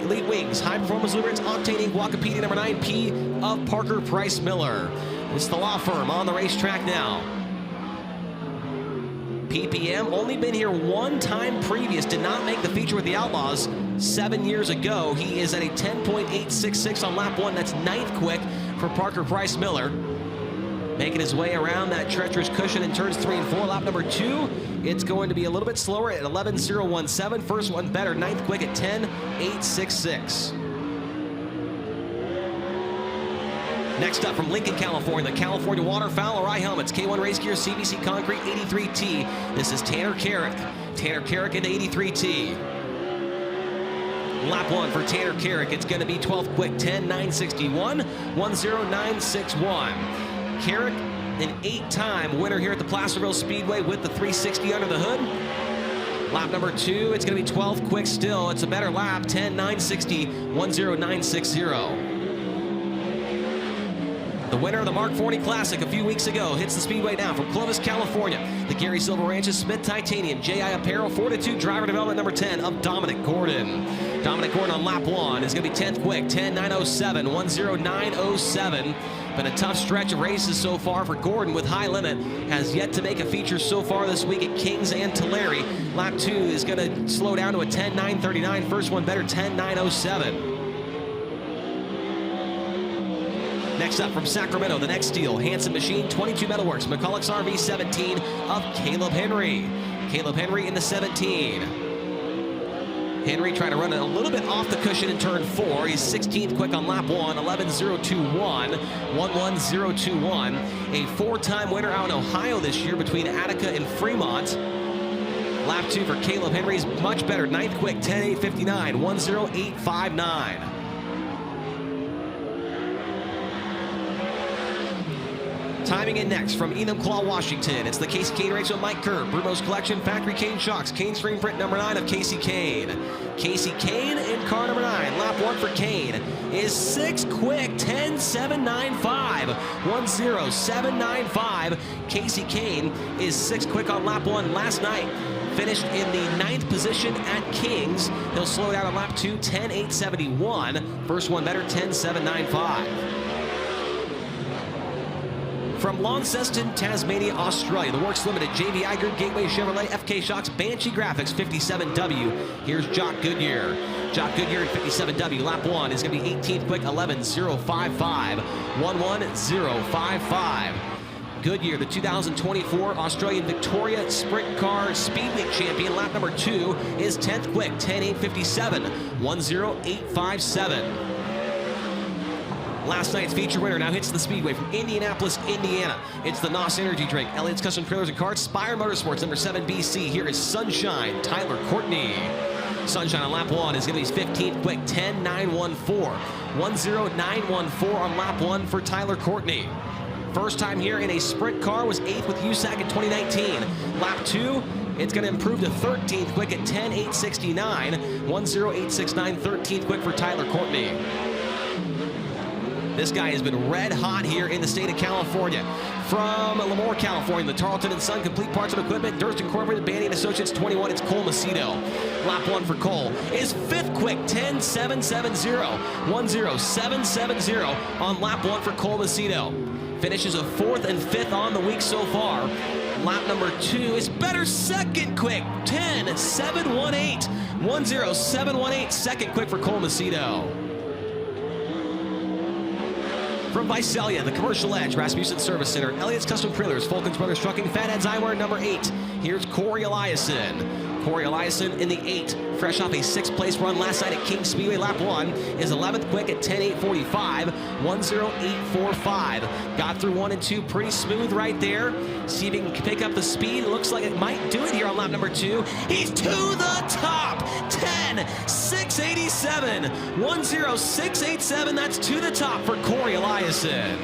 A: Elite Wings, High Performance Lubricants, Octane Inc., Wacapedia number 9P of Parker Price Miller. It's the law firm on the racetrack now. PPM only been here 1 time previous, did not make the feature with the Outlaws 7 years ago. He is at a 10.866 on lap 1. That's 9th quick for Parker Price Miller. Making his way around that treacherous cushion in turns 3 and 4. Lap number 2, it's going to be a little bit slower at 11.017. First one better, 9th quick at 10.866. Next up from Lincoln, California, the California Waterfowl Eye Helmets, K1 Race Gear, CBC Concrete 83T. This is Tanner Carrick. Tanner Carrick in the 83T. Lap 1 for Tanner Carrick, it's going to be 12th quick, 10.961, 10961. Carrick, an 8-time winner here at the Placerville Speedway with the 360 under the hood. Lap number 2, it's going to be 12th quick still. It's a better lap, 10.960, 10960. The winner of the Mark Forney Classic a few weeks ago hits the Speedway now from Clovis, California. The Gary Silver Ranches, Smith Titanium, J.I. Apparel, Fortitude Driver Development number 10 of Dominic Gordon. Dominic Gordon on lap 1 is going to be 10th quick, 10.907, 10907. Been a tough stretch of races so far for Gordon with High Limit. Has yet to make a feature so far this week at Kings and Tulare. Lap 2 is going to slow down to a 10.939. First one better, 10.907. Next up from Sacramento, the next deal, Hanson Machine, 22 Metalworks, McCulloch's RV 17 of Caleb Henry. Caleb Henry in the 17. Henry trying to run it a little bit off the cushion in turn 4. He's 16th quick on lap 1, 11.021, 11021. A 4-time winner out in Ohio this year between Attica and Fremont. Lap 2 for Caleb Henry's much better. 9th quick, 10:8:59, 1:08:59. Timing in next from Enumclaw, Washington. It's the Casey Kane race with Mike Kerr. Brumo's Collection, Factory Kane Shocks. Kane screen print number 9 of Casey Kane. Casey Kane in car number 9. Lap 1 for Kane is 6 quick, 10:7:95, 1:07:95. Casey Kane is 6 quick on lap 1 last night. Finished in the 9th position at Kings. He'll slow down on lap 2, 10:8:71. First one better, 10:7:95. From Launceston, Tasmania, Australia, the Works Limited, JVI Group, Gateway Chevrolet, FK Shocks, Banshee Graphics, 57W. Here's Jock Goodyear. Jock Goodyear in 57W. Lap 1 is going to be 18th quick, 11:0:55, 11:0:55. Goodyear, the 2024 Australian Victoria Sprint Car Speedway champion. Lap number 2 is 10th quick, 10:8:57, 1:08:57. Last night's feature winner now hits the Speedway from Indianapolis, Indiana. It's the NOS Energy Drink, Elliott's Custom Trailers and Carts, Spire Motorsports, number 7 BC. Here is Sunshine, Tyler Courtney. Sunshine on lap 1 is going to be 15th quick, 10:9:14, 1:09:14 on lap 1 for Tyler Courtney. First time here in a sprint car, was 8th with USAC in 2019. Lap 2, it's going to improve to 13th quick at 10:8:69, 1:08:69, 13th quick for Tyler Courtney. This guy has been red hot here in the state of California. From Lemoore, California, the Tarleton & Son Complete Parts and Equipment, Durst Incorporated, Bandy & Associates 21, it's Cole Macedo. Lap 1 for Cole is 5th quick, 10:7:70, 1:07:70 on lap 1 for Cole Macedo. Finishes a 4th and 5th on the week so far. Lap number 2 is better, 2nd quick, 10:7:18, 1:07:18, 2nd quick for Cole Macedo. From Visalia, the Commercial Edge, Rasmussen Service Center, Elliott's Custom Trailers, Fulkins Brothers Trucking, Fatheads Eyewear, number 8. Here's Corey Eliason. Corey Eliason in the 8, fresh off a 6th place run last night at King Speedway. Lap 1 is 11th quick at 10:8:45, 1:08:45. Got through 1 and 2 pretty smooth right there. See if he can pick up the speed. It looks like it might do it here on lap number 2. He's to the top, 10:6:87, 1:06:87. That's to the top for Corey Eliason.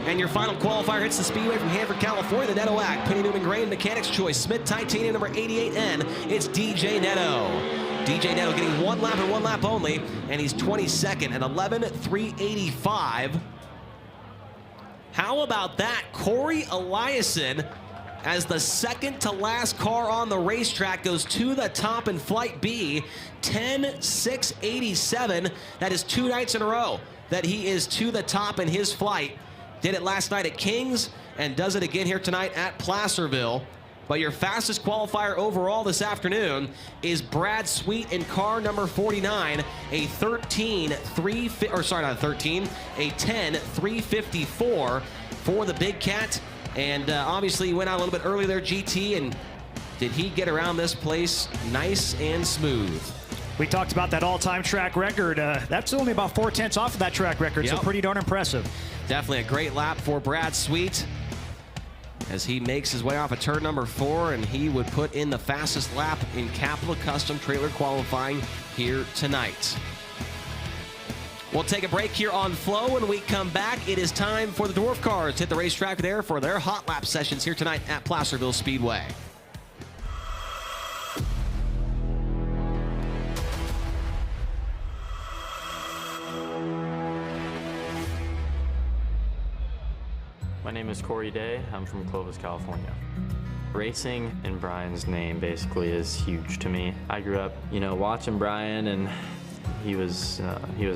A: And your final qualifier hits the Speedway from Hanford, California, the Netto Ag, Penny Newman Grain, Mechanics Choice, Smith Titanium, number 88N. It's DJ Netto. DJ Netto getting 1 lap and 1 lap only, and he's 22nd at 11:3:85. How about that? Corey Eliason, as the second to last car on the racetrack, goes to the top in Flight B, 10:6:87. That is 2 nights in a row that he is to the top in his flight. Did it last night at Kings and does it again here tonight at Placerville. But your fastest qualifier overall this afternoon is Brad Sweet in car number 49, a 10:354 for the Big Cat. And obviously he went out a little bit early there, GT, and did he get around this place nice and smooth?
B: We talked about that all-time track record. That's only about 4/10 off of that track record, so pretty darn impressive.
A: Definitely a great lap for Brad Sweet as he makes his way off of turn number 4, and he would put in the fastest lap in Capital Custom Trailer qualifying here tonight. We'll take a break here on Flow. When we come back, it is time for the Dwarf Cars to hit the racetrack there for their hot lap sessions here tonight at Placerville Speedway.
D: My name is Corey Day. I'm from Clovis, California. Racing in Brian's name basically is huge to me. I grew up, watching Brian, and he was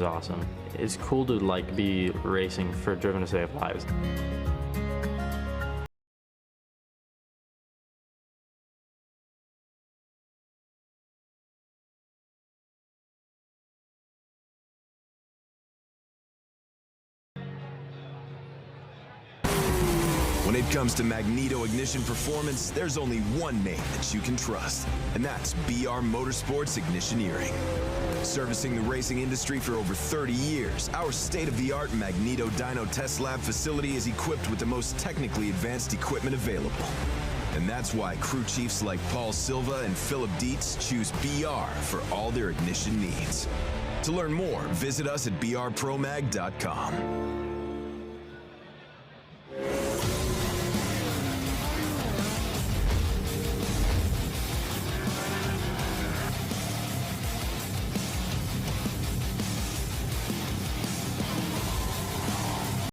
D: awesome. It's cool to be racing for Driven to Save Lives.
E: When it comes to magneto ignition performance, there's only one name that you can trust, and that's BR Motorsports Ignitioneering. Servicing the racing industry for over 30 years, our state-of-the-art Magneto Dyno Test Lab facility is equipped with the most technically advanced equipment available. And that's why crew chiefs like Paul Silva and Philip Dietz choose BR for all their ignition needs. To learn more, visit us at brpromag.com.